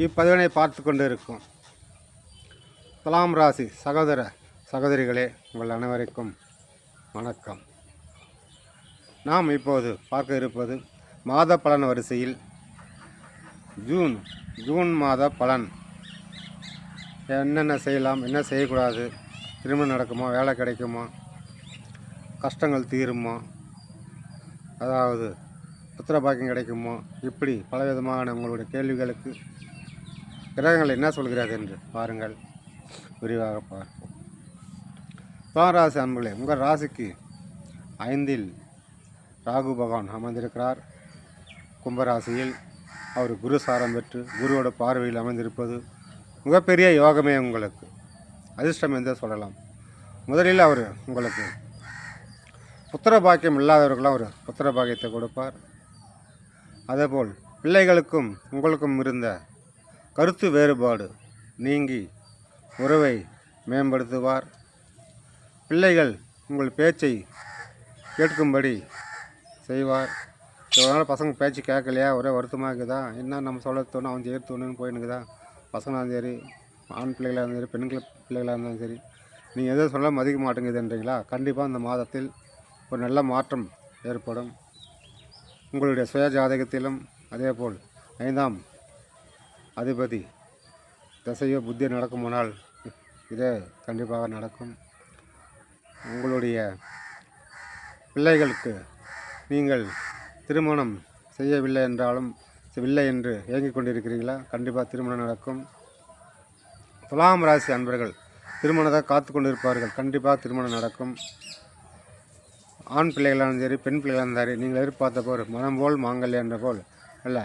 இப்பதிவினை பார்த்து கொண்டு இருக்கும் துலாம் ராசி சகோதர சகோதரிகளே, உங்கள் அனைவருக்கும் வணக்கம். நாம் இப்போது பார்க்க இருப்பது மாத பலன் வரிசையில் ஜூன் மாத பலன். என்னென்ன செய்யலாம், என்ன செய்யக்கூடாது, திருமணம் நடக்குமா, வேலை கிடைக்குமா, கஷ்டங்கள் தீருமா, அதாவது புத்திர பாக்கியம் கிடைக்குமா, இப்படி பலவிதமான உங்களுடைய கேள்விகளுக்கு கிரகங்கள் என்ன சொல்கிறது என்று பாருங்கள். விரிவாக பார்ப்போம். துலாம் ராசி அன்பர்களே, உங்கள் ராசிக்கு 5ல் ராகு பகவான் அமர்ந்திருக்கிறார். கும்பராசியில் அவர் குரு சாரம் பெற்று குருவோட பார்வையில் அமைந்திருப்பது மிகப்பெரிய யோகமே. உங்களுக்கு அதிர்ஷ்டம் என்று சொல்லலாம். முதலில் அவர் உங்களுக்கு புத்திர பாக்கியம் இல்லாதவர்களாம் ஒரு புத்திர பாக்கியத்தை கொடுப்பார். அதேபோல் பிள்ளைகளுக்கும் உங்களுக்கும் இருந்த கருத்து வேறுபாடு நீங்கி உறவை மேம்படுத்துவார். பிள்ளைகள் உங்கள் பேச்சை கேட்கும்படி செய்வார். இதனால் பசங்க பேச்சு கேட்கலையா, ஒரே வருத்தமாக இருக்குதா, என்ன நம்ம சொல்ல தோணும் அவன் செய்ய தோணுன்னு போயினுக்குதா, பசங்களாக சரி, ஆண் பிள்ளைகளாக இருந்தாலும் சரி, பெண் பிள்ளைகளாக இருந்தாலும் சரி, நீங்கள் எதுவும் சொல்ல மதிக்க மாட்டேங்குதுன்றீங்களா? கண்டிப்பாக இந்த மாதத்தில் ஒரு நல்ல மாற்றம் ஏற்படும். உங்களுடைய சுய ஜாதகத்திலும் அதேபோல் 5ஆம் அதிபதி திசையோ புத்தியோ நடக்குமானால் இதே கண்டிப்பாக நடக்கும். உங்களுடைய பிள்ளைகளுக்கு நீங்கள் திருமணம் செய்யவில்லை என்றாலும் இல்லை என்று ஏங்கிக் கொண்டிருக்கிறீங்களா? கண்டிப்பாக திருமணம் நடக்கும். துலாம் ராசி அன்பர்கள் திருமணத்தை காத்து கொண்டிருப்பார்கள். கண்டிப்பாக திருமணம் நடக்கும். ஆண் பிள்ளைகளாலும் சரி, பெண் பிள்ளைகளாலும் சரி, நீங்கள் எதிர்பார்த்த போல் மனம் போல் மாங்கல்யம் என்ற போல் அல்ல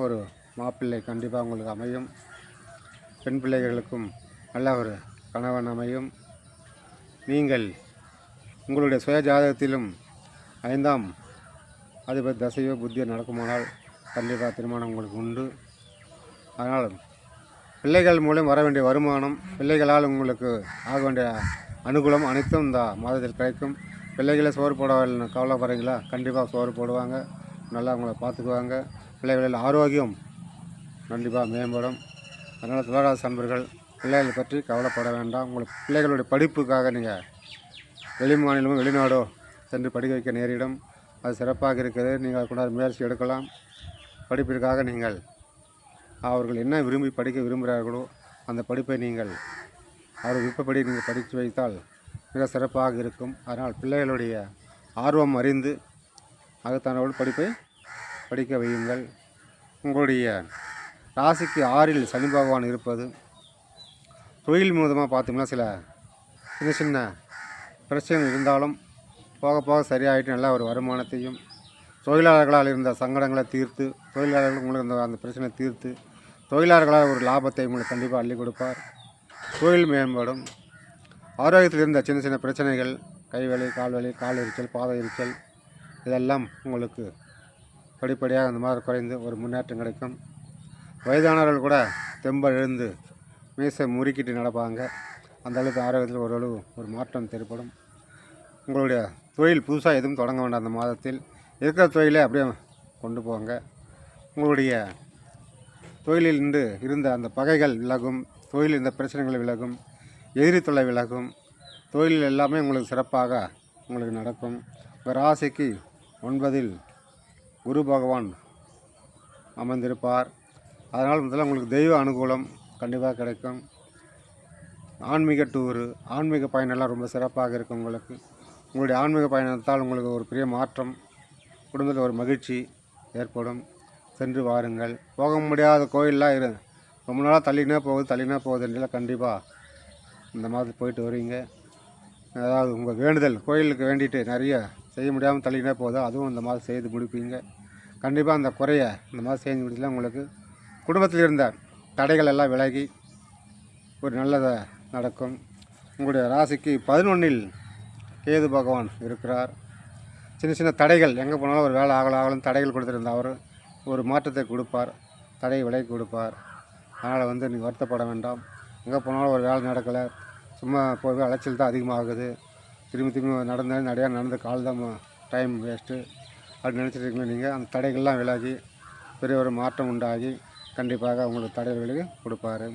ஒரு மாப்பிள்ளை கண்டிப்பாக உங்களுக்கு அமையும். பெண் பிள்ளைகளுக்கும் நல்ல ஒரு கணவன் அமையும். நீங்கள் உங்களுடைய சுய ஜாதகத்திலும் 5ஆம் அதிபதி தசையோ புத்தியோ நடக்குமானால் கண்டிப்பாக திருமணம் உங்களுக்கு உண்டு. அதனால் பிள்ளைகள் மூலம் வர வேண்டிய வருமானம், பிள்ளைகளால் உங்களுக்கு ஆக வேண்டிய அனுகூலம் அனைத்தும் இந்த மாதத்தில் கிடைக்கும். பிள்ளைகளை சோறு போடவில்லை கவலைப்படுறீங்களா? கண்டிப்பாக சோறு போடுவாங்க, நல்லா அவங்கள பார்த்துக்குவாங்க. பிள்ளைகளில் ஆரோக்கியம் கண்டிப்பாக மேம்படும். அதனால் துளாராசி அன்பர்கள் பிள்ளைகளை பற்றி கவலைப்பட வேண்டாம். உங்களுக்கு பிள்ளைகளுடைய படிப்புக்காக நீங்கள் வெளி மாநிலமோ வெளிநாடோ சென்று படிக்க வைக்க நேரிடும். அது சிறப்பாக இருக்கிறது. நீங்கள் அதுக்குண்டான முயற்சி எடுக்கலாம். படிப்பிற்காக நீங்கள் அவர்கள் என்ன விரும்பி படிக்க விரும்புகிறார்களோ அந்த படிப்பை நீங்கள் அவர் விருப்பப்படி நீங்கள் படித்து வைத்தால் மிக சிறப்பாக இருக்கும். அதனால் பிள்ளைகளுடைய ஆர்வம் அறிந்து அதுக்கான படிப்பை படிக்க வையுங்கள். உங்களுடைய ராசிக்கு 6ல் சனி பகவான் இருப்பது தொழில் மூலமாக பார்த்தோம்னா சில சின்ன சின்ன பிரச்சனைகள் இருந்தாலும் போக போக சரியாகிட்டு நல்ல ஒரு வருமானத்தையும், தொழிலாளர்களால் இருந்த சங்கடங்களை தீர்த்து, தொழிலாளர்கள் உங்களுக்கு அந்த பிரச்சனை தீர்த்து தொழிலாளர்களால் ஒரு லாபத்தை உங்களுக்கு கண்டிப்பாக அள்ளி கொடுப்பார். தொழில் மேம்படும். ஆரோக்கியத்தில் இருந்த சின்ன சின்ன பிரச்சனைகள், கைவலி, கால்வலி, கால் எரிச்சல், பாத எரிச்சல், இதெல்லாம் உங்களுக்கு படிப்படியாக அந்த மாதிரி குறைந்து ஒரு முன்னேற்றம் கிடைக்கும். வயதானவர்கள் கூட தெம்ப எழுந்து மீசை முறுக்கிட்டு நடப்பாங்க. அந்த அளவுக்கு ஆரோக்கியத்தில் ஓரளவு ஒரு மாற்றம் ஏற்படும். உங்களுடைய தொழில் புதுசாக எதுவும் தொடங்க வேண்டாம். அந்த மாதத்தில் இருக்கிற தொழிலை அப்படியே கொண்டு போங்க. உங்களுடைய தொழிலில் இருந்து இருந்த அந்த பகைகள் விலகும், தொழிலில் இருந்த பிரச்சனைகள் விலகும், எதிரி தொல்லை விலகும். தொழில் எல்லாமே உங்களுக்கு சிறப்பாக உங்களுக்கு நடக்கும். உங்கள் ராசிக்கு 9ல் குரு பகவான் அமர்ந்திருப்பார். அதனால் முதல்ல உங்களுக்கு தெய்வ அனுகூலம் கண்டிப்பாக கிடைக்கும். ஆன்மீக டூரு, ஆன்மீக பயணம்லாம் ரொம்ப சிறப்பாக இருக்கும். உங்களுக்கு உங்களுடைய ஆன்மீக பயணத்தால் உங்களுக்கு ஒரு பெரிய மாற்றம், குடும்பத்தில் ஒரு மகிழ்ச்சி ஏற்படும். சென்று வாருங்கள். போக முடியாத கோயிலெலாம் ரொம்ப நாளாக தள்ளினா போகுதுன்றலாம் கண்டிப்பாக இந்த மாதத்துக்கு போயிட்டு வருவீங்க. அதாவது உங்கள் வேண்டுதல் கோயிலுக்கு வேண்டிட்டு நிறைய செய்ய முடியாமல் தள்ளினா போதும், அதுவும் இந்த மாதம் செய்து முடிப்பீங்க. கண்டிப்பாக அந்த குறையை இந்த மாதம் செஞ்சு முடிச்சலாம். உங்களுக்கு குடும்பத்தில் இருந்த தடைகள் எல்லாம் விலகி ஒரு நல்லதை நடக்கும். உங்களுடைய ராசிக்கு 11ல் கேது பகவான் இருக்கிறார். சின்ன சின்ன தடைகள் எங்கே போனாலும் ஒரு வேலை ஆகலாம் தடைகள் கொடுத்துருந்த அவர் ஒரு மாற்றத்தை கொடுப்பார், தடையை விலகி கொடுப்பார். அதனால் நீங்கள் வருத்தப்பட வேண்டாம். எங்கே போனாலும் ஒரு வேலை நடக்கலை, சும்மா போய் அலைச்சல் தான் அதிகமாகுது, திரும்பி நடந்து கால் தான் டைம் வேஸ்ட்டு அப்படின்னு நினச்சிட்டு இருக்கீங்க. நீங்கள் அந்த தடைகள்லாம் விலகி பெரிய ஒரு மாற்றம் உண்டாகி கண்டிப்பாக உங்களுக்கு தடைகளுக்கு கொடுப்பார்.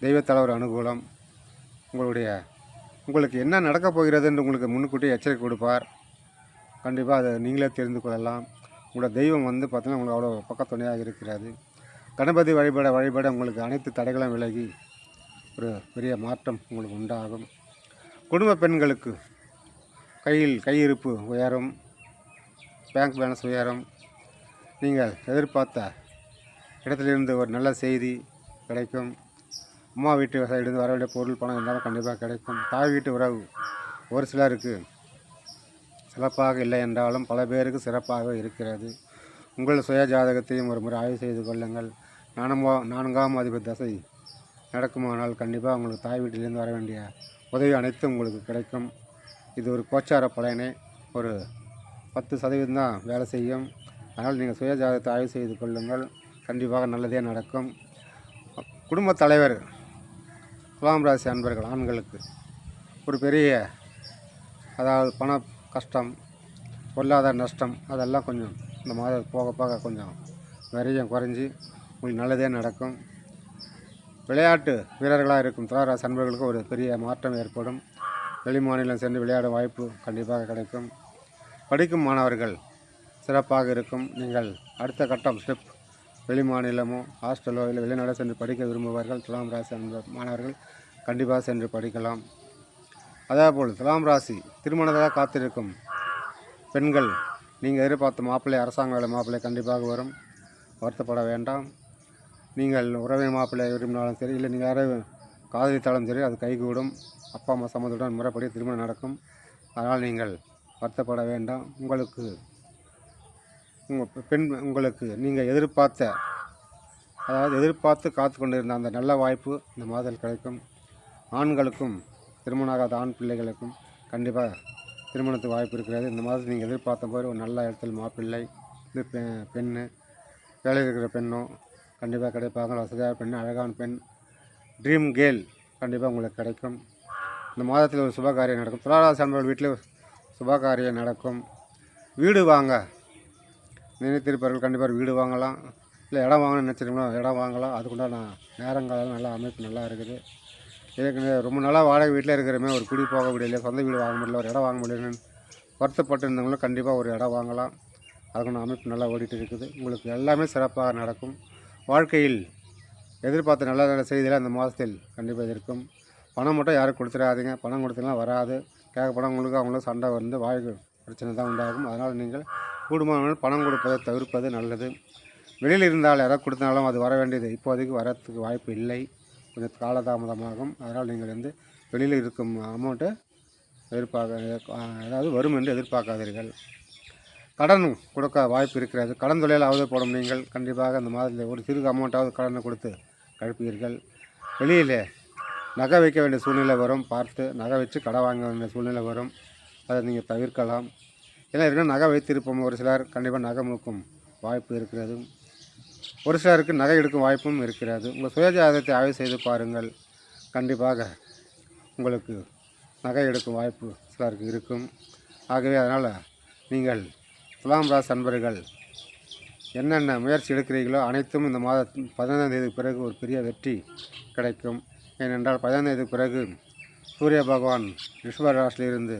தெய்வத்தலைவர் அனுகூலம். உங்களுக்கு என்ன நடக்கப் போகிறது என்று உங்களுக்கு முன்கூட்டியே எச்சரிக்கை கொடுப்பார். கண்டிப்பாக அதை நீங்களே தெரிந்து கொள்ளலாம். உங்களோட தெய்வம் வந்து பார்த்தீங்கன்னா உங்களுக்கு அவ்வளோ பக்கத்துணையாக இருக்கிறது. கணபதி வழிபட உங்களுக்கு அனைத்து தடைகளும் விலகி ஒரு பெரிய மாற்றம் உங்களுக்கு உண்டாகும். குடும்ப பெண்களுக்கு கையிருப்பு உயரும், பேங்க் பேலன்ஸ் உயரும். நீங்கள் எதிர்பார்த்த இடத்திலிருந்து ஒரு நல்ல செய்தி கிடைக்கும். அம்மா வீட்டு சைடுலேருந்து வர வேண்டிய பொருள் பணம் இருந்தாலும் கண்டிப்பாக கிடைக்கும். தாய் வீட்டு உறவு ஒரு சிலருக்கு சிறப்பாக இல்லை என்றாலும் பல பேருக்கு சிறப்பாக இருக்கிறது. உங்கள் சுய ஜாதகத்தையும் ஒரு முறை ஆய்வு செய்து கொள்ளுங்கள். 4ஆம் அதிபதி தசை நடக்குமானால் கண்டிப்பாக உங்களுக்கு தாய் வீட்டிலேருந்து வர வேண்டிய உதவி அனைத்தும் உங்களுக்கு கிடைக்கும். இது ஒரு கோச்சார பலனே, ஒரு 10% தான் வேலை செய்யும். அதனால் நீங்கள் சுய ஜாதகத்தை ஆய்வு செய்து கொள்ளுங்கள். கண்டிப்பாக நல்லதே நடக்கும். குடும்பத் தலைவர் துலாம் ராசி அன்பர்கள் ஆண்களுக்கு ஒரு பெரிய அதாவது பண கஷ்டம், பொருளாதார நஷ்டம் அதெல்லாம் கொஞ்சம் இந்த மாதம் போக போக கொஞ்சம் விரயம் குறைஞ்சி உங்களுக்கு நல்லதே நடக்கும். விளையாட்டு வீரர்களாக இருக்கும் துலாம் ராசி அன்பர்களுக்கு ஒரு பெரிய மாற்றம் ஏற்படும். வெளி மாநிலம் சென்று விளையாட வாய்ப்பு கண்டிப்பாக கிடைக்கும். படிக்கும் மாணவர்கள் சிறப்பாக இருக்கும். நீங்கள் அடுத்த கட்டம் ஸ்டெப் வெளி மாநிலமோ ஹாஸ்டலோ இல்லை வெளிநாடோ சென்று படிக்க விரும்புவார்கள் துலாம் ராசி மாணவர்கள் கண்டிப்பாக சென்று படிக்கலாம். அதேபோல் துலாம் ராசி திருமணதாக காத்திருக்கும் பெண்கள், நீங்கள் எதிர்பார்த்த மாப்பிள்ளை அரசாங்க வேலை மாப்பிள்ளை கண்டிப்பாக வரும். வருத்தப்பட வேண்டாம். நீங்கள் உறவின் மாப்பிள்ளை விரும்பினாலும் சரி, இல்லை நீங்கள் யாரையும் காதலித்தாலும் சரி, அது கைகூடும். அப்பா அம்மா சம்மதத்துடன் முறைப்படி திருமணம் நடக்கும். அதனால் நீங்கள் வருத்தப்பட வேண்டாம். உங்களுக்கு நீங்கள் எதிர்பார்த்து காத்து கொண்டிருந்த அந்த நல்ல வாய்ப்பு இந்த மாதத்தில் கிடைக்கும். ஆண்களுக்கும் திருமணம் ஆகாத ஆண் பிள்ளைகளுக்கும் கண்டிப்பாக திருமணத்துக்கு வாய்ப்பு இருக்கிறது. இந்த மாதத்தில் நீங்கள் எதிர்பார்த்த போது ஒரு நல்ல இடத்தில் மாப்பிள்ளை இது பெண்ணு வேலையில் இருக்கிற பெண்ணோ கண்டிப்பாக கிடைப்பாங்க. வசதியான பெண், அழகான பெண், ட்ரீம் கேர்ள் கண்டிப்பாக உங்களுக்கு கிடைக்கும். இந்த மாதத்தில் ஒரு சுபகாரியம் நடக்கும். துலாம் ராசி அன்பர்கள் வீட்டில் சுபகாரியம் நடக்கும். வீடு வாங்க நினைத்திருப்பார்கள், கண்டிப்பாக வீடு வாங்கலாம். இல்லை இடம் வாங்கணும்னு நினச்சிருக்கோம், இடம் வாங்கலாம். அதுக்குண்டான நேரங்காலம் நல்லா அமைப்பு நல்லா இருக்குது. ஏற்கனவே ரொம்ப நாளாக வாடகை வீட்டில் இருக்கிறமே ஒரு குடி போக முடியல, சொந்த வீடு வாங்க முடியல, ஒரு இடம் வாங்க முடியலன்னு வருத்தப்பட்டு இருந்தவங்களும் கண்டிப்பாக ஒரு இடம் வாங்கலாம். அதுக்குன்னு அமைப்பு நல்லா ஓடிட்டு இருக்குது. உங்களுக்கு எல்லாமே சிறப்பாக நடக்கும். வாழ்க்கையில் எதிர்பார்த்த நல்ல நல்ல செய்தியெல்லாம் இந்த மாதத்தில் கண்டிப்பாக இருக்கும். பணம் மட்டும் யாரும் கொடுத்துடாதீங்க. பணம் கொடுத்தீங்கன்னா வராது. கேட்க பணம் அவங்களும் சண்டை வந்து வாழ்க்கை பிரச்சனை தான் உண்டாகும். அதனால் நீங்கள் கூடுமானால் பணம் கொடுப்பதை தவிர்ப்பது நல்லது. வெளியில் இருந்தால் யாராவது கொடுத்தனாலும் அது வர வேண்டியது இப்போதைக்கு வரத்துக்கு வாய்ப்பு இல்லை, கொஞ்சம் காலதாமதமாகும். அதனால் நீங்கள் வெளியில் இருக்கும் அமௌண்ட்டை அதாவது வரும் என்று எதிர்பார்க்காதீர்கள். கடன் கொடுக்க வாய்ப்பு இருக்கிறது. கடன் தொழில் அவதப்படும் நீங்கள் கண்டிப்பாக இந்த மாதத்தில் ஒரு சிறு அமௌண்ட்டாவது கடனை கொடுத்து கழிப்பீர்கள். வெளியில் நகை வைக்க வேண்டிய சூழ்நிலை வரும். பார்த்து நகை வச்சு கடை வாங்க வேண்டிய சூழ்நிலை வரும். அதை நீங்கள் தவிர்க்கலாம். ஏன்னா ஏற்கனவே நகை வைத்திருப்போம். ஒரு சிலர் கண்டிப்பாக நகை முழுக்கும் வாய்ப்பு இருக்கிறது. ஒரு சிலருக்கு நகை எடுக்கும் வாய்ப்பும் இருக்கிறது. உங்கள் சுயஜாதகத்தை ஆய்வு செய்து பாருங்கள். கண்டிப்பாக உங்களுக்கு நகை எடுக்கும் வாய்ப்பு சிலருக்கு இருக்கும். ஆகவே அதனால் நீங்கள் துலாம் ராசி அன்பர்கள் என்னென்ன முயற்சி எடுக்கிறீர்களோ அனைத்தும் இந்த மாத 15ஆம் தேதிக்கு பிறகு ஒரு பெரிய வெற்றி கிடைக்கும். ஏனென்றால் 15ஆம் தேதிக்கு பிறகு சூரிய பகவான் ரிஷப ராசியிலிருந்து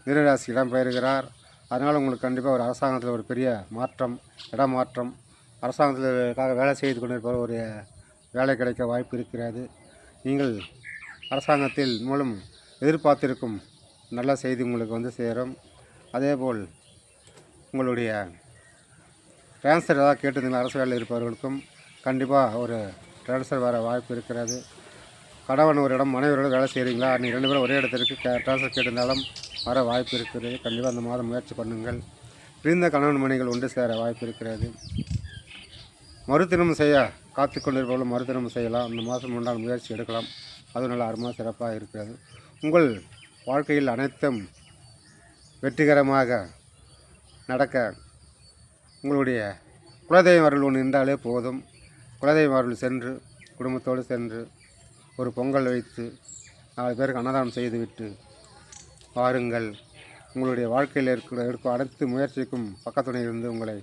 மிருகராசி இடம்பெயர்கிறார். அதனால் உங்களுக்கு கண்டிப்பாக ஒரு அரசாங்கத்தில் ஒரு பெரிய மாற்றம், இடமாற்றம், அரசாங்கத்திற்காக வேலை செய்து கொண்டிருப்பவர் ஒரு வேலை கிடைக்க வாய்ப்பு இருக்கிறது. நீங்கள் அரசாங்கத்தில் மூலம் எதிர்பார்த்திருக்கும் நல்ல செய்தி உங்களுக்கு சேரும். அதேபோல் உங்களுடைய ட்ரான்ஸ்ஃபர் ஏதாவது கேட்டிருந்தீங்க அரசு வேலையில் இருப்பவர்களுக்கும் கண்டிப்பாக ஒரு ட்ரான்ஸ்ஃபர் வர வாய்ப்பு இருக்கிறது. கணவன் ஒரு இடம், மனைவியோட வேலை செய்கிறீங்களா, நீங்கள் 2 பேரும் ஒரே இடத்திற்கு ட்ரான்ஸ்ஃபர் கேட்டிருந்தாலும் வர வாய்ப்பு இருக்கிறது. கண்டிப்பாக அந்த மாதம் முயற்சி பண்ணுங்கள். பிரிந்த கணவன் மனைகள் ஒன்று சேர வாய்ப்பு இருக்கிறது. மறுதிருமணம் செய்ய காத்து கொண்டிருப்பவர்களும் மறுதிருமணம் செய்யலாம். இந்த மாதம் முன்னால் முயற்சி எடுக்கலாம். அது நல்ல அருமையாக சிறப்பாக இருக்கிறது. உங்கள் வாழ்க்கையில் அனைத்தும் வெற்றிகரமாக நடக்க உங்களுடைய குலதெய்வம் அருள் ஒன்று இருந்தாலே போதும். குலதெய்வம் அருள் சென்று குடும்பத்தோடு சென்று ஒரு பொங்கல் வைத்து 4 பேருக்கு அன்னதானம் செய்துவிட்டு வாருங்கள். உங்களுடைய வாழ்க்கையில் எடுக்கும் அனைத்து முயற்சிக்கும் பக்கத்துணை இருந்து உங்களை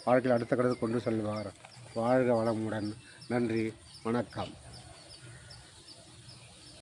வாழ்க்கையில் அடுத்த கட்டத்துக்கு கொண்டு செல்வார். வாழ்க வளமுடன். நன்றி, வணக்கம்.